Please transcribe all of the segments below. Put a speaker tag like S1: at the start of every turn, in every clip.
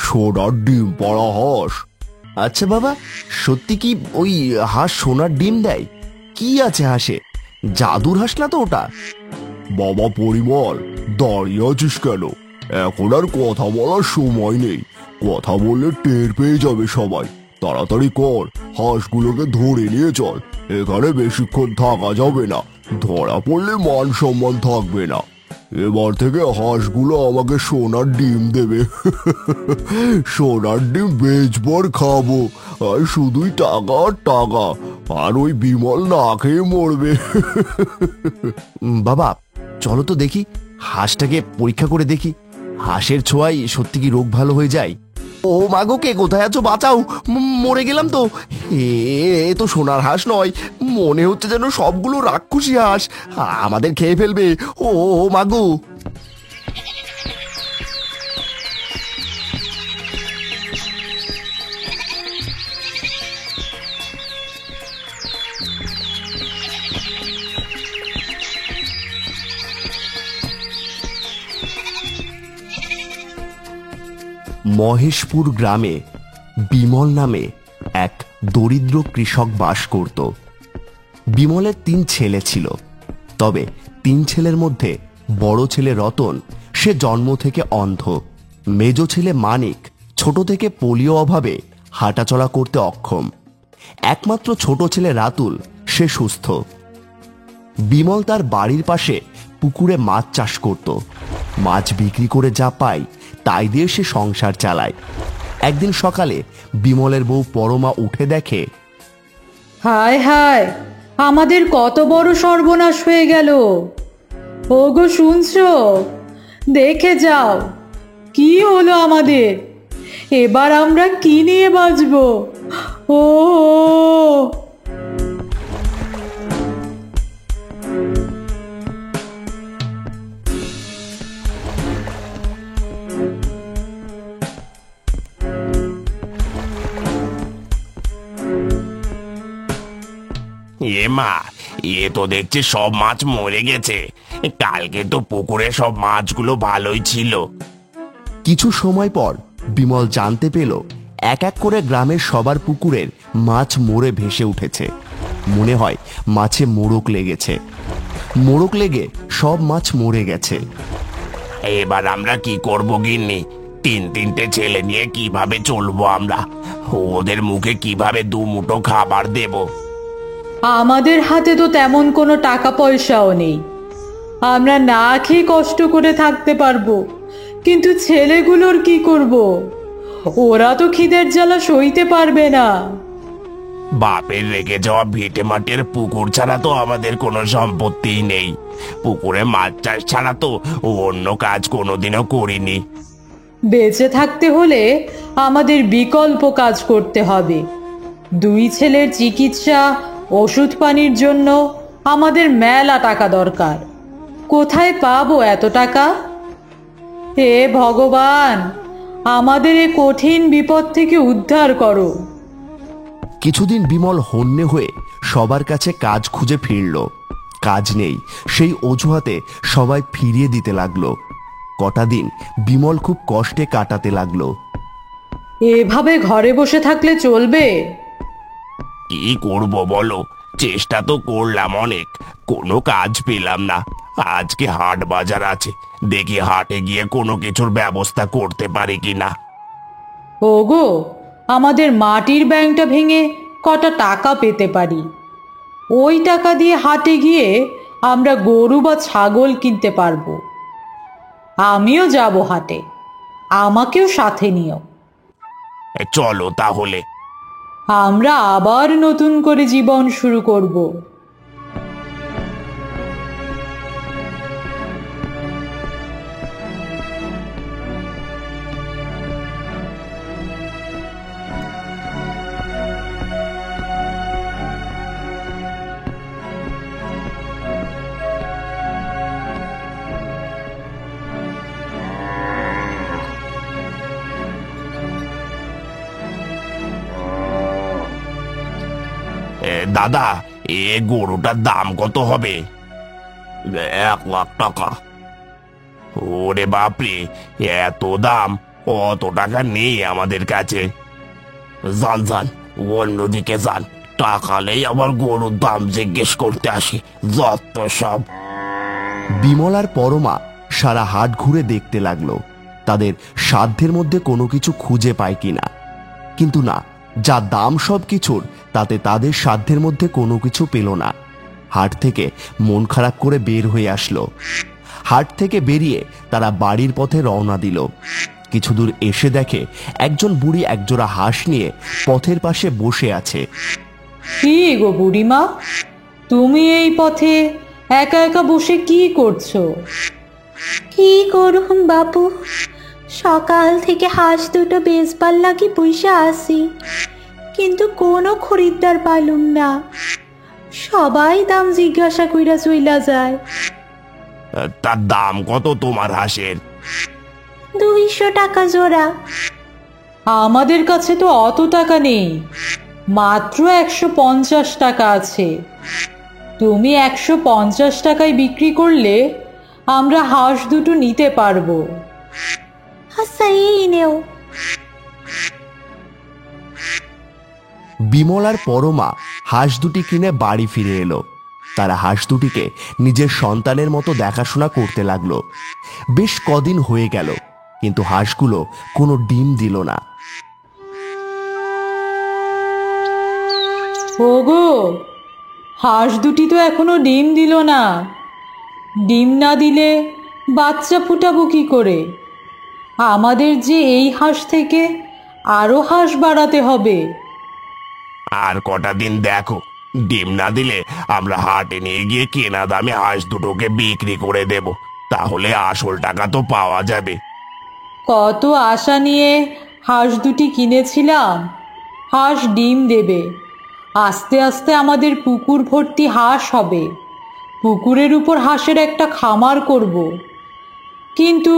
S1: সোনার ডিম পাড়া হাঁস? আচ্ছা বাবা, সত্যি কি ওই হাঁস সোনার ডিম দেয়? কি আছে হাঁসে? জাদুর হাঁস না তো ওটা? বাবা পরিমল, দাঁড়িয়ে আছিস কেন? এখন আর কথা বলার সময় নেই। কথা বললে টের পেয়ে যাবে সবাই। তাড়াতাড়ি কর, হাঁসগুলোকে ধরে নিয়ে চল। এখানে বেশিক্ষণ থাকা যাবে না, ধরা পড়লে মান সম্মান থাকবে না। এবার থেকে হাঁসগুলো আমাকে সোনার ডিম দেবে। সোনার ডিম বেচবো আর খাবো, আর শুধুই টাকা আর টাকা। আর ওই বিমল না খেয়ে মরবে। বাবা চলো তো দেখি, হাঁসটাকে পরীক্ষা করে দেখি। হাঁসের ছোঁয়ায় সত্যি কি রোগ ভালো হয়ে যায়? ও মাগো, কে কোথায় আছো? বাঁচাও, মরে গেলাম তো। এ তো সোনার হাঁস নয়, মনে হচ্ছে যেন সবগুলো রাক্ষসী হাঁস, আমাদের খেয়ে ফেলবে। ও মাগো! মহেশপুর গ্রামে বিমল নামে এক দরিদ্র কৃষক বাস করত। বিমলের 3 ছেলে ছিল, তবে 3 ছেলের মধ্যে বড় ছেলে রতন, সে জন্ম থেকে অন্ধ। মেজ ছেলে মানিক ছোট থেকে পোলিও অভাবে হাঁটাচলা করতে অক্ষম। একমাত্র ছোট ছেলে রাতুল, সে সুস্থ। বিমল তার বাড়ির পাশে পুকুরে মাছ চাষ করত। মাছ বিক্রি করে যা পায় তাই দিয়ে সে সংসার চালায়। একদিন সকালে বিমলের বউ পরমা উঠে দেখে,
S2: হায় হায়, আমাদের কত বড় সর্বনাশ হয়ে গেল। ওগো শুনছো? দেখে যাও কি হলো আমাদের। এবার আমরা কি নিয়ে বাঁচবো? ও
S3: এ মা, এ তো দেখছি সব মাছ মরে গেছে। কালকে তো পুকুরে সব মাছগুলো ভালোই ছিল।
S1: কিছু সময় পর বিমল জানতে পেল এক এক করে গ্রামের সবার পুকুরের মাছ মরে ভেসে উঠেছে। মনে হয় মাছে মোড়ক লেগেছে। মোড়ক লেগে সব মাছ মরে গেছে।
S3: এবার আমরা কি করবো গিন্নি? 3 ছেলে নিয়ে কিভাবে চলবো আমরা? ওদের মুখে কিভাবে 2 মুঠো খাবার দেব?
S2: আমাদের হাতে তো তেমন কোনো টাকা পয়সাও নেই। আমরা না খেয়ে কষ্ট করে থাকতে পারবো, কিন্তু ছেলেগুলোর কি করব? ওরা তো খিদের জ্বালা সইতে পারবে না।
S3: বাপের রেখে যাওয়া ভিটে মাটির পুকুর ছাড়া তো আমাদের কোনো সম্পত্তিই নেই। পুকুরে মাছ চাষ ছাড়া তো অন্য কাজ কোনোদিনও করিনি।
S2: বেঁচে থাকতে হলে আমাদের বিকল্প কাজ করতে হবে। 2 ছেলের চিকিৎসা, ওষুধ পানির জন্য আমাদের মেলা টাকা দরকার। কোথায় পাবো এত টাকা? হে ভগবান, আমাদের এ কঠিন বিপদ থেকে উদ্ধার করো।
S1: কিছুদিন বিমল হন্যে হয়ে সবার কাছে কাজ খুঁজে ফিরল। কাজ নেই সেই অজুহাতে সবাই ফিরিয়ে দিতে লাগলো। কটা দিন বিমল খুব কষ্টে কাটাতে লাগলো।
S2: এভাবে ঘরে বসে থাকলে চলবে?
S3: কি করব বলো? চেষ্টা তো করলাম অনেক, কোনো কাজ পেলাম না। আজকে হাট বাজার আছে, দেখি হাটে গিয়ে কোনো কিছুর ব্যবস্থা করতে পারি কিনা।
S2: ওগো, আমাদের মাটির ব্যাংকটা ভেঙে কটা টাকা পেতে পারি। ওই টাকা দিয়ে হাটে গিয়ে আমরা গরু বা ছাগল কিনতে পারবো। আমিও যাব হাটে, আমাকেও সাথে নিও।
S3: চলো তাহলে।
S2: আমরা আবার নতুন করে জীবন শুরু করব।
S3: দাদা, গরুটার দাম কত হবে? 1 লাখ টাকা। ওরে বাপরে, এত দাম! অত টাকা নেই আমাদের কাছে। যান যান, অন্যদিকে যান, টাকালেই আবার গরুর দাম জিজ্ঞেস করতে আসে, যত সব।
S1: বিমল আর পরমা সারা হাট ঘুরে দেখতে লাগলো তাদের সাধ্যের মধ্যে কোনো কিছু খুঁজে পায় কিনা, কিন্তু না, যা দাম সব কিছুর তাতে তাদের সাধ্যের মধ্যে কোনো কিছু পেল না। হাট থেকে মন খারাপ করে বের হয়ে আসলো। হাট থেকে বেরিয়ে তারা বাড়ির পথে রওনা দিল। কিছু দূর এসে দেখে একজন বুড়ি একজোড়া হাঁস নিয়ে পথের পাশে বসে আছে।
S2: কি গো বুড়িমা, তুমি এই পথে একা একা বসে কি করছো?
S4: কি করুম বাপু, সকাল থেকে হাঁস দুটো বেচবার লাগি পয়সা আসি, কিন্তু কোনো খরিদ্দার পালুম না। সবাই দাম জিজ্ঞাসা কইরা চইলা যায়।
S3: তার দাম কত তোমার হাঁসের?
S4: 200 টাকা জোড়া।
S2: আমাদের কাছে তো অত টাকা নেই, মাত্র 150 টাকা আছে। তুমি 150 টাকায় বিক্রি করলে আমরা হাঁস দুটো নিতে পারবো।
S4: আচ্ছা এই নেও।
S1: বিমল আর পরমা হাঁস দুটি কিনে বাড়ি ফিরে এলো। তারা হাঁস দুটিকে নিজের সন্তানের মতো দেখাশোনা করতে লাগলো। বেশ কদিন হয়ে গেল, কিন্তু হাঁসগুলো কোনো ডিম দিল না।
S2: ওগো, হাঁস দুটি তো এখনো ডিম দিল না। ডিম না দিলে বাচ্চা ফুটাবো কি করে? আমাদের যে এই হাঁস থেকে আরো হাঁস বাড়াতে হবে।
S3: আর কটা দিন দেখো, ডিম না দিলে আমরা হাটে নিয়ে গিয়ে কেনা দামে হাঁস দুটোকে বিক্রি করে দেব, তাহলে আসল টাকা তো পাওয়া যাবে।
S2: কত আশা নিয়ে হাঁস দুটি কিনেছিলাম, হাঁস ডিম দেবে, আস্তে আস্তে আমাদের পুকুর ভর্তি হাঁস হবে, পুকুরের উপর হাঁসের একটা খামার করব, কিন্তু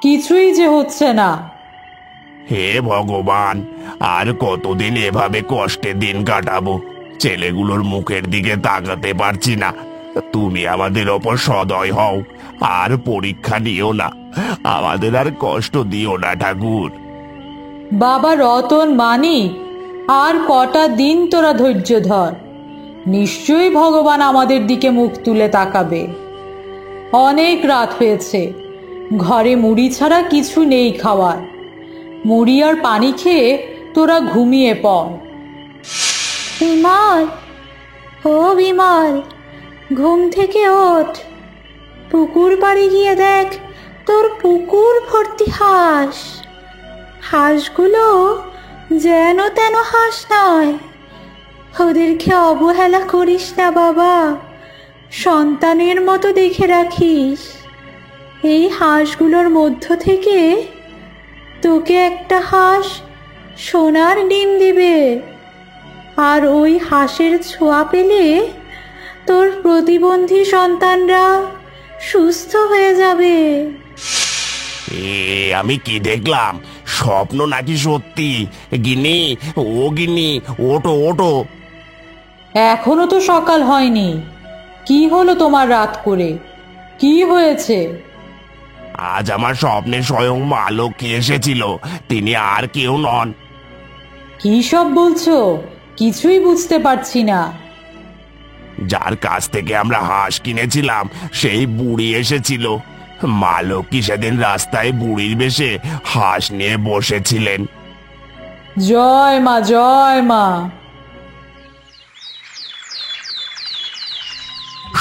S2: কিছুই যে হচ্ছে না।
S3: হে ভগবান, আর কতদিন এভাবে কষ্টে দিন কাটাবো? ছেলেগুলোর মুখের দিকে তাকাতে পারছি না। তুমি আমাদের ওপর সদয় হও, আর পরীক্ষা নিও না, আমাদের আর কষ্ট দিও না ঠাকুর।
S2: বাবা রতন, মানিক, আর কটা দিন তোরা ধৈর্য ধর, নিশ্চয়ই ভগবান আমাদের দিকে মুখ তুলে তাকাবে। অনেক রাত হয়েছে, ঘরে মুড়ি ছাড়া কিছু নেই খাওয়ার। মুড়ি আর পানি খেয়ে তোরা ঘুমিয়ে পড়।
S4: বিমল, ও বিমল, ঘুম থেকে ওঠ, পুকুর পাড়ে গিয়ে দেখ তোর পুকুর ভর্তি হাঁস। হাঁসগুলো যেন তেন হাঁস নয়, ওদেরকে অবহেলা করিস না বাবা, সন্তানের মতো দেখে রাখিস। এই হাঁসগুলোর মধ্য থেকে তোকে একটা হাঁস সোনার ডিম দিবে, আর ওই হাঁসের ছোঁয়া পেলে তোর প্রতিবন্ধী সন্তানরা সুস্থ হয়ে যাবে।
S3: আমি কি দেখলাম? স্বপ্ন নাকি সত্যি? গিন্নি, ও গিন্নি, ওটো ওটো।
S2: এখনো তো সকাল হয়নি, কি হলো তোমার রাত করে? কি হয়েছে?
S3: আজ আমার স্বপ্নে স্বয়ং মা লক্ষ্মী এসেছিল, তিনি আর কেউ নন।
S2: কি সব বলছো? কিছুই বুঝতে পারছি না।
S3: যার কাছ থেকে আমরা হাঁস কিনেছিলাম সেই বুড়ি এসেছিল। মা লক্ষ্মী সেদিন রাস্তায় বুড়ির বেশে হাঁস নিয়ে বসেছিলেন।
S2: জয় মা, জয় মা।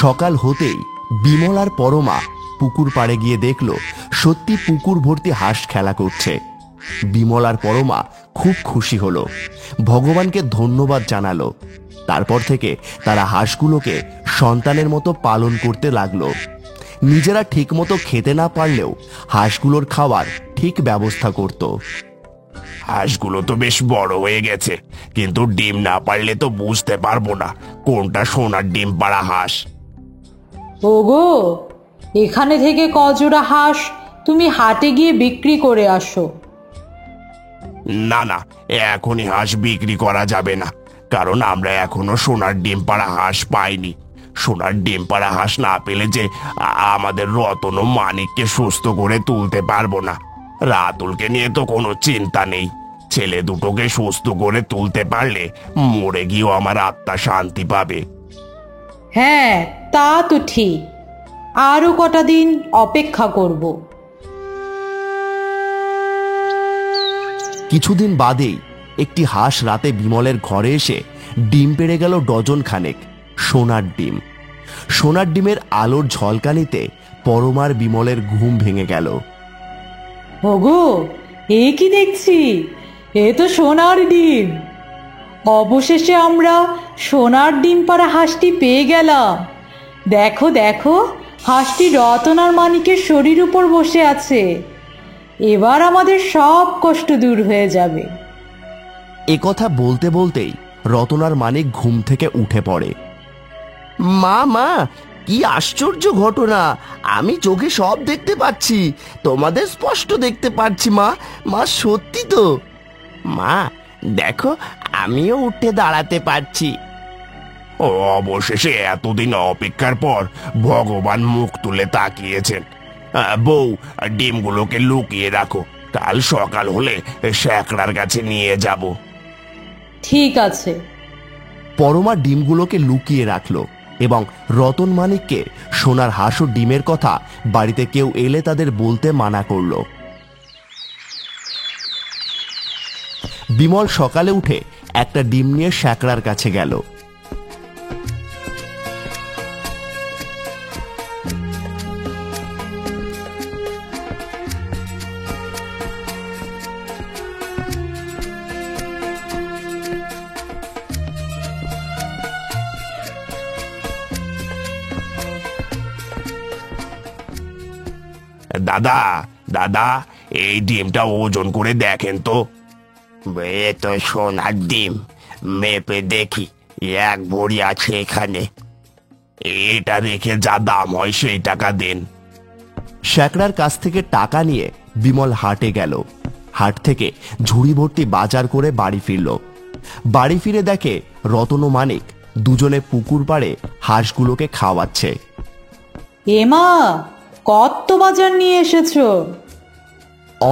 S1: সকাল হতেই বিমল আর পরমা পুকুর পাড়ে গিয়ে দেখলো সত্যি পুকুর ভর্তি হাঁস খেলা করছে। বিমল আর পরমা খুব খুশি হলো, ভগবানকে ধন্যবাদ জানালো। তারপর থেকে তারা হাঁসগুলোকে সন্তানের মতো পালন করতে লাগলো। নিজেরা ঠিক মতো খেতে না পারলেও হাঁসগুলোর খাওয়ার ঠিক ব্যবস্থা করত।
S3: হাঁসগুলো তো বেশ বড় হয়ে গেছে, কিন্তু ডিম না পারলে তো বুঝতে পারবো না কোনটা সোনার ডিম পাড়া হাঁস।
S2: ওগো, এখানে থেকে কজোড়া হাঁস তুমি হাটে গিয়ে বিক্রি করে আসো।
S3: না না, এখনই হাঁস বিক্রি করা যাবে না, কারণ আমরা এখনো সোনার ডিম পাড়া হাঁস পাইনি। সোনার ডিম পাড়া হাঁস না পেলে যে আমাদের রতন ও মানিককে সুস্থ করে তুলতে পারবো না। রাতুলকে নিয়ে তো কোনো চিন্তা নেই, ছেলে দুটোকে সুস্থ করে তুলতে পারলে মরে গিয়েও আমার আত্মা শান্তি পাবে।
S2: হ্যাঁ, তা তো ঠিক। আরো কটা দিন অপেক্ষা করব।
S1: কিছুদিন বাদেই একটি হাঁস রাতে বিমলের ঘরে এসে ডিম পেড়ে গেল ডজন খানেক সোনার ডিম। সোনার ডিমের আলোর ঝলকানিতে পরমার বিমলের ঘুম ভেঙে গেল।
S2: ওগো, এ কি দেখছি? এ তো সোনার ডিম। অবশেষে আমরা সোনার ডিম পাড়া হাঁসটি পেয়ে গেলাম। দেখো দেখো, হাঁসটি রতন আর মানিকের শরীর উপর বসে আছে। এবার আমাদের সব কষ্ট দূর হয়ে যাবে।
S1: এ কথা বলতে বলতেই রতন আর মানিক ঘুম থেকে উঠে পড়ে। মা মা, কি আশ্চর্য ঘটনা! আমি চোখে সব দেখতে পাচ্ছি, তোমাদের স্পষ্ট দেখতে পাচ্ছি। মা মা, সত্যি তো? মা দেখো, আমিও উঠে দাঁড়াতে পারছি।
S3: অবশেষে এতদিন অপেক্ষার পর ভগবান মুখ তুলে তাকিয়েছেন। বউ, ডিমগুলোকে লুকিয়ে রাখো, কাল সকাল হলে শ্যাকরার কাছে নিয়ে যাব।
S2: ঠিক আছে।
S1: পরমা ডিমগুলোকে লুকিয়ে রাখলো এবং রতন মানিককে সোনার হাঁস ও ডিমের কথা বাড়িতে কেউ এলে তাদের বলতে মানা করল। বিমল সকালে উঠে একটা ডিম নিয়ে শ্যাকরার কাছে গেল।
S3: দাদা দাদা, এই ডিমটা ওজন করে দেখেন তো।
S5: এ তো সোনার ডিম, মেপে দেখি, এক ভরি আছে এখানে।
S3: এটা রেখে যা দাম হয় সেই টাকা দেন।
S1: শ্যাকরার কাছ থেকে টাকা নিয়ে বিমল হাটে গেল। হাট থেকে ঝুড়ি ভর্তি বাজার করে বাড়ি ফিরল। বাড়ি ফিরে দেখে রতন ও মানিক দুজনে পুকুর পাড়ে হাঁসগুলোকে খাওয়াচ্ছে।
S2: এমা, কত বাজার নিয়ে এসেছো?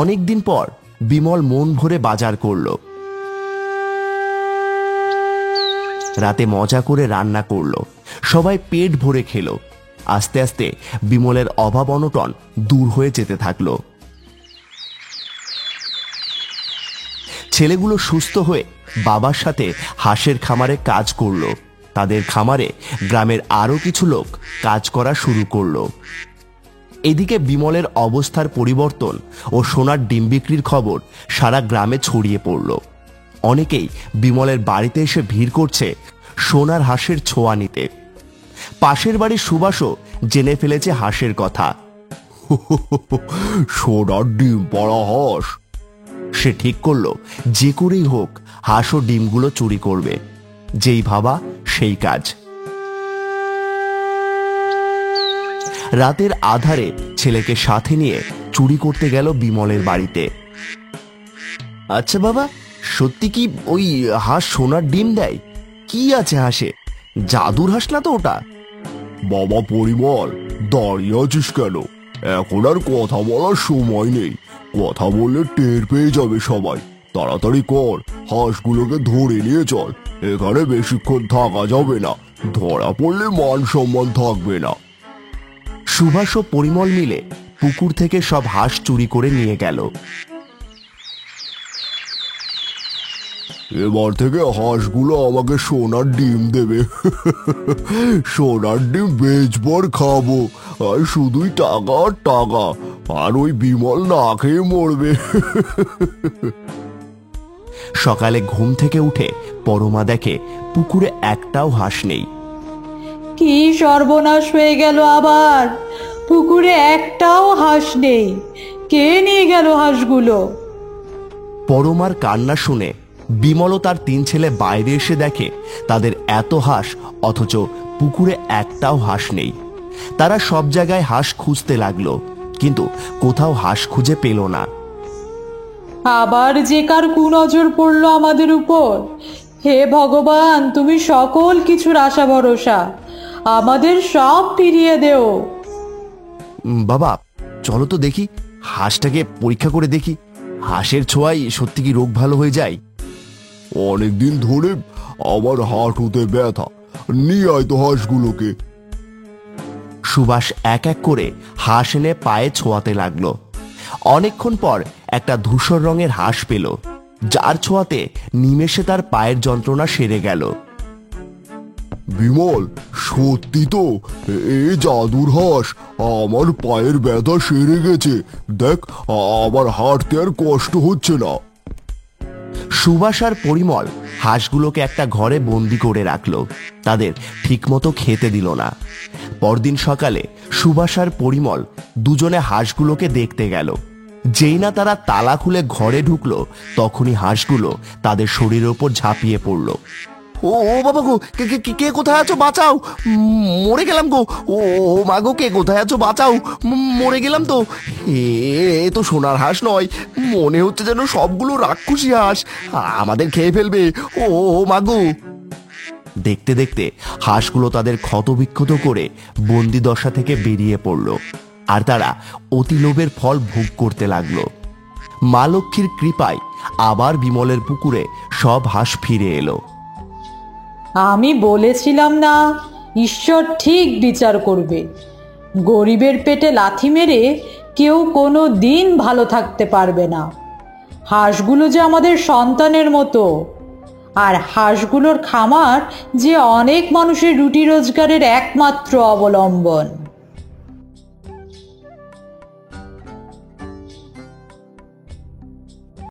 S1: অনেকদিন পর বিমল মন ভরে বাজার করলো। রাতে মজা করে রান্না করলো, সবাই পেট ভরে খেলো। আস্তে আস্তে বিমলের অভাব অনটন দূর হয়ে যেতে থাকলো। ছেলেগুলো সুস্থ হয়ে বাবার সাথে হাঁসের খামারে কাজ করলো। তাদের খামারে গ্রামের আরো কিছু লোক কাজ করা শুরু করলো। এদিকে বিমলের অবস্থার পরিবর্তন ও সোনার ডিম বিক্রির খবর সারা গ্রামে ছড়িয়ে পড়ল। অনেকেই বিমলের বাড়িতে এসে ভিড় করছে সোনার হাঁসের ছোঁয়া নিতে। পাশের বাড়ির সুবাসও জেনে ফেলেছে হাঁসের কথা। সোনার ডিম পাড়া হাঁস। সে ঠিক করলো যে করেই হোক হাঁস ও ডিমগুলো চুরি করবে। যেই ভাবা সেই কাজ। রাতের আধারে ছেলেকে সাথে নিয়ে চুরি করতে গেল বিমলের বাড়িতে। আচ্ছা বাবা, সত্যি কি ওই হাঁস সোনার ডিম দেয়? কি আছে হাঁসে? জাদুর হাঁস না তো ওটা?
S3: বাবা পরিমল, দাঁড়িয়ে আছিস কেন? এখন আর কথা বলার সময় নেই। কথা বললে টের পেয়ে যাবে সবাই। তাড়াতাড়ি কর, হাঁসগুলোকে ধরে নিয়ে চল। এখানে বেশিক্ষণ থাকা যাবে না, ধরা পড়লে মান সম্মান থাকবে না।
S1: সুভাষ ও পরিমল মিলে পুকুর থেকে সব হাঁস চুরি করে নিয়ে গেল।
S3: এবার থেকে হাঁসগুলো আমাকে সোনার ডিম দেবে। সোনার ডিম বেচবর খাবো, আর শুধুই টাকা আর টাকা। আর ওই বিমল না খেয়ে মরবে।
S1: সকালে ঘুম থেকে উঠে পরমা দেখে পুকুরে একটাও হাঁস নেই।
S2: কি সর্বনাশ হয়ে গেল আবার! পুকুরে একটাও হাঁস নেই। কে নিয়ে গেল হাঁসগুলো?
S1: পরমার কান্না শুনে বিমল ও তার 3 ছেলে বাইরে এসে দেখে তাদের এত হাঁস, অথচ পুকুরে একটাও হাঁস নেই। তারা সব জায়গায় হাঁস খুঁজতে লাগলো, কিন্তু কোথাও হাঁস খুঁজে পেল না।
S2: আবার যে কার কুনজর পড়লো আমাদের উপর! হে ভগবান, তুমি সকল কিছুর আশা ভরসা, আমাদের সব ফিরিয়ে দেও।
S1: বাবা চলো তো দেখি, হাঁসটাকে পরীক্ষা করে দেখি, হাঁসের ছোঁয়ায় সত্যি কি রোগ ভালো হয়ে যায়?
S6: অনেকদিন ধরে আমার হাঁটুতে ব্যথা, নিয়ে আয় তো হাঁসগুলোকে।
S1: সুভাষ এক এক করে হাঁস এনে পায়ে ছোঁয়াতে লাগলো। অনেকক্ষণ পর একটা ধূসর রঙের হাঁস পেল, যার ছোঁয়াতে নিমেষে তার পায়ের যন্ত্রণা সেরে গেল।
S6: বিমল, সত্যি তো এই জাদুর হাঁস, আমার পায়ের ব্যথা সেরে গেছে। দেখ, আমার হাঁটতে আর কষ্ট হচ্ছে না।
S1: সুভাষ আর পরিমল হাঁসগুলোকে একটা ঘরে বন্দি করে রাখলো, তাদের ঠিকমতো খেতে দিল না। পরদিন সকালে সুভাষ আর পরিমল দুজনে হাঁসগুলোকে দেখতে গেল। যেই না তারা তালা খুলে ঘরে ঢুকলো, তখনই হাঁসগুলো তাদের শরীরের ওপর ঝাঁপিয়ে পড়লো। ও বাবা গো, কে কোথায় আছো, বাঁচাও, মরে গেলাম গো। ও মা গো, কে কোথায় আছো, বাঁচাও, মরে গেলাম তো। এ তো সোনার হাঁস নয়, মনে হচ্ছে যেন সবগুলো রাক্ষসী হাঁস, আমাদের খেয়ে ফেলবে। ও মা গো। দেখতে দেখতে হাঁসগুলো তাদের ক্ষতবিক্ষত করে বন্দি দশা থেকে বেরিয়ে পড়ল, আর তারা অতি লোভের ফল ভোগ করতে লাগলো। মা লক্ষ্মীর কৃপায় আবার বিমলের পুকুরে সব হাঁস ফিরে এলো।
S2: আমি বলেছিলাম না, ঈশ্বর ঠিক বিচার করবে। গরিবের পেটে লাথি মেরে কেউ কোনো দিন ভালো থাকতে পারবে না। হাঁসগুলো যে আমাদের সন্তানের মতো, আর হাঁসগুলোর খামার যে অনেক মানুষের রুটি রোজগারের একমাত্র অবলম্বন।